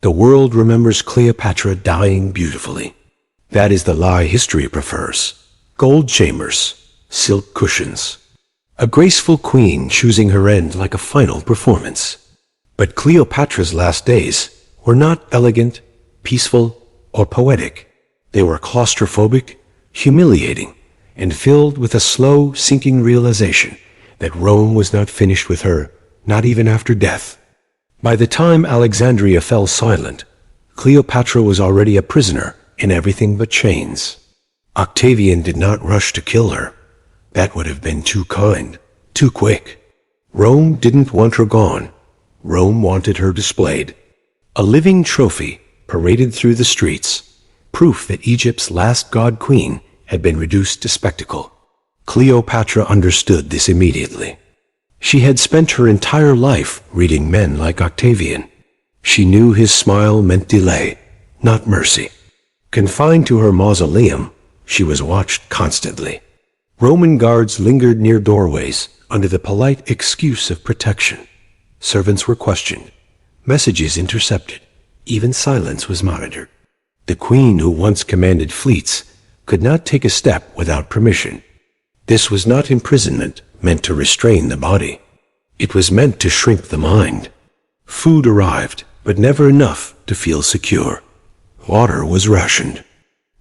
The world remembers Cleopatra dying beautifully. That is the lie history prefers. Gold chambers, silk cushions. A graceful queen choosing her end like a final performance. But Cleopatra's last days were not elegant, peaceful, or poetic. They were claustrophobic, humiliating, and filled with a slow, sinking realization that Rome was not finished with her, not even after death. By the time Alexandria fell silent, Cleopatra was already a prisoner in everything but chains. Octavian did not rush to kill her. That would have been too kind, too quick. Rome didn't want her gone. Rome wanted her displayed. A living trophy paraded through the streets, proof that Egypt's last god-queen had been reduced to spectacle. Cleopatra understood this immediately. She had spent her entire life reading men like Octavian. She knew his smile meant delay, not mercy. Confined to her mausoleum, she was watched constantly. Roman guards lingered near doorways under the polite excuse of protection. Servants were questioned, messages intercepted, even silence was monitored. The queen who once commanded fleets could not take a step without permission. This was not imprisonment meant to restrain the body. It was meant to shrink the mind. Food arrived, but never enough to feel secure. Water was rationed.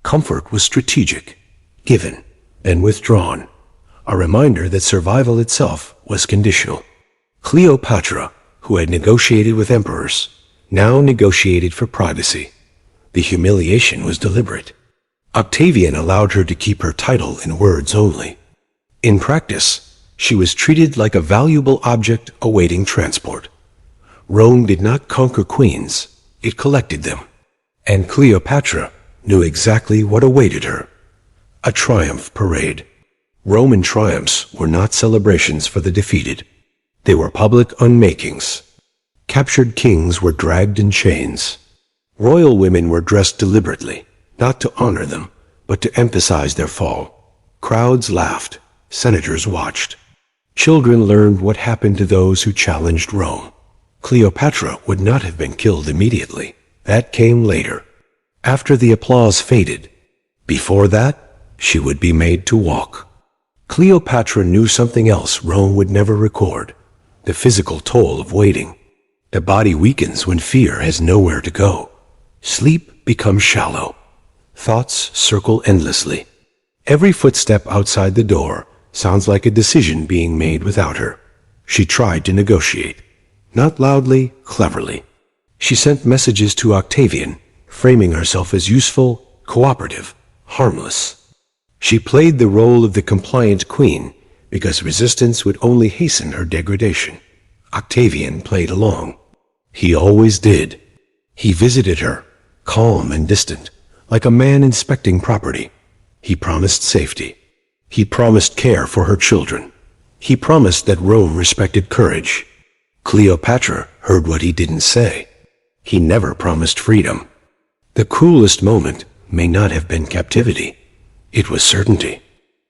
Comfort was strategic, given, then withdrawn. A reminder that survival itself was conditional. Cleopatra, who had negotiated with emperors, now negotiated for privacy. The humiliation was deliberate. Octavian allowed her to keep her title in words only. In practice, she was treated like a valuable object awaiting transport. Rome did not conquer queens, it collected them. And Cleopatra knew exactly what awaited her. A triumph parade. Roman triumphs were not celebrations for the defeated. They were public unmakings. Captured kings were dragged in chains. Royal women were dressed deliberately, not to honor them, but to emphasize their fall. Crowds laughed. Senators watched. Children learned what happened to those who challenged Rome. Cleopatra would not have been killed immediately. That came later, after the applause faded. Before that, she would be made to walk. Cleopatra knew something else Rome would never record: the physical toll of waiting. The body weakens when fear has nowhere to go. Sleep becomes shallow. Thoughts circle endlessly. Every footstep outside the door sounds like a decision being made without her. She tried to negotiate, not loudly, cleverly. She sent messages to Octavian, framing herself as useful, cooperative, harmless. She played the role of the compliant queen because resistance would only hasten her degradation. Octavian played along. He always did. He visited her, calm and distant, like a man inspecting property. He promised safety. He promised care for her children. He promised that Rome respected courage. Cleopatra heard what he didn't say. He never promised freedom. The cruelest moment may not have been captivity. It was certainty.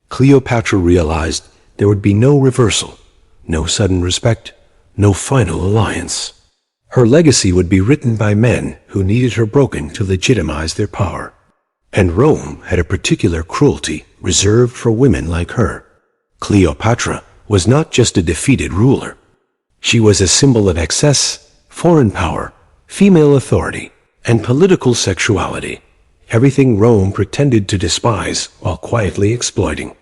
Cleopatra realized there would be no reversal, no sudden respect, no final alliance. Her legacy would be written by men who needed her broken to legitimize their power. And Rome had a particular cruelty reserved for women like her. Cleopatra was not just a defeated ruler. She was a symbol of excess, foreign power, female authority, and political sexuality. Everything Rome pretended to despise while quietly exploiting.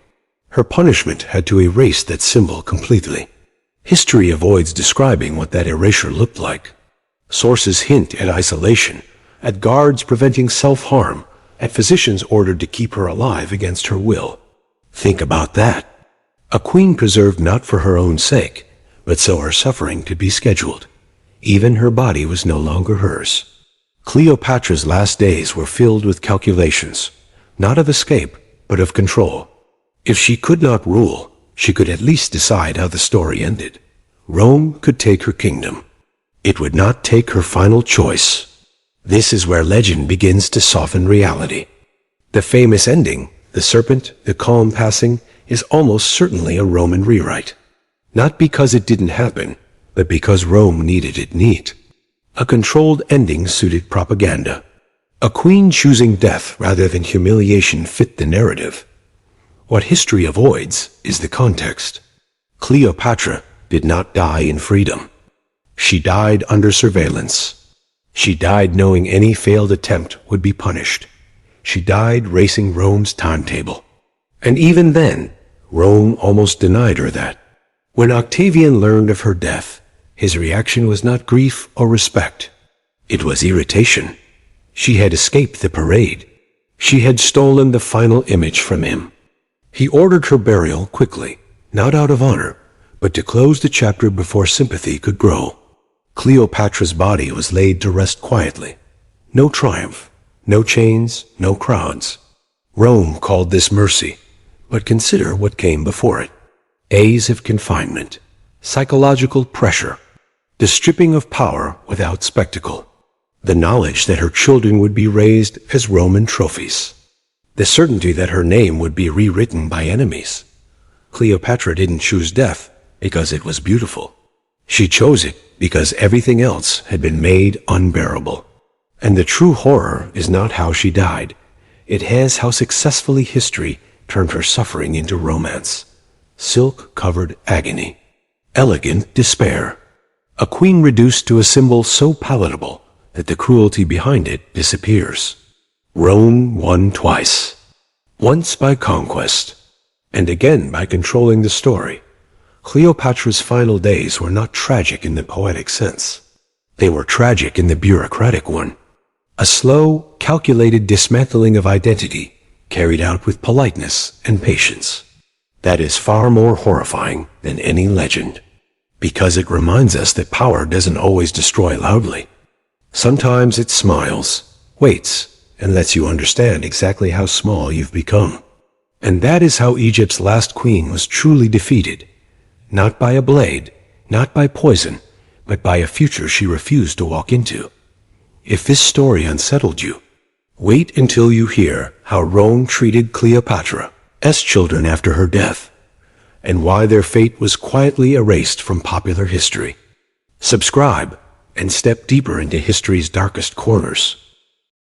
Her punishment had to erase that symbol completely. History avoids describing what that erasure looked like. Sources hint at isolation, at guards preventing self-harm, at physicians ordered to keep her alive against her will. Think about that. A queen preserved not for her own sake, but so her suffering could be scheduled. Even her body was no longer hers. Cleopatra's last days were filled with calculations, not of escape, but of control. If she could not rule, she could at least decide how the story ended. Rome could take her kingdom. It would not take her final choice. This is where legend begins to soften reality. The famous ending, the serpent, the calm passing, is almost certainly a Roman rewrite. Not because it didn't happen, but because Rome needed it neat. A controlled ending suited propaganda. A queen choosing death rather than humiliation fit the narrative. What history avoids is the context. Cleopatra did not die in freedom. She died under surveillance. She died knowing any failed attempt would be punished. She died racing Rome's timetable. And even then, Rome almost denied her that. When Octavian learned of her death, his reaction was not grief or respect. It was irritation. She had escaped the parade. She had stolen the final image from him. He ordered her burial quickly, not out of honor, but to close the chapter before sympathy could grow. Cleopatra's body was laid to rest quietly. No triumph, no chains, no crowds. Rome called this mercy, but consider what came before it. Days of confinement, psychological pressure, the stripping of power without spectacle, the knowledge that her children would be raised as Roman trophies, the certainty that her name would be rewritten by enemies. Cleopatra didn't choose death because it was beautiful. She chose it because everything else had been made unbearable. And the true horror is not how she died. It has how successfully history turned her suffering into romance. Silk-covered agony. Elegant despair. A queen reduced to a symbol so palatable that the cruelty behind it disappears. Rome won twice. Once by conquest, and again by controlling the story. Cleopatra's final days were not tragic in the poetic sense. They were tragic in the bureaucratic one. A slow, calculated dismantling of identity carried out with politeness and patience. That is far more horrifying than any legend, because it reminds us that power doesn't always destroy loudly. Sometimes it smiles, waits, and lets you understand exactly how small you've become. And that is how Egypt's last queen was truly defeated. Not by a blade, not by poison, but by a future she refused to walk into. If this story unsettled you, wait until you hear how Rome treated Cleopatra's children after her death, and why their fate was quietly erased from popular history. Subscribe and step deeper into history's darkest corners.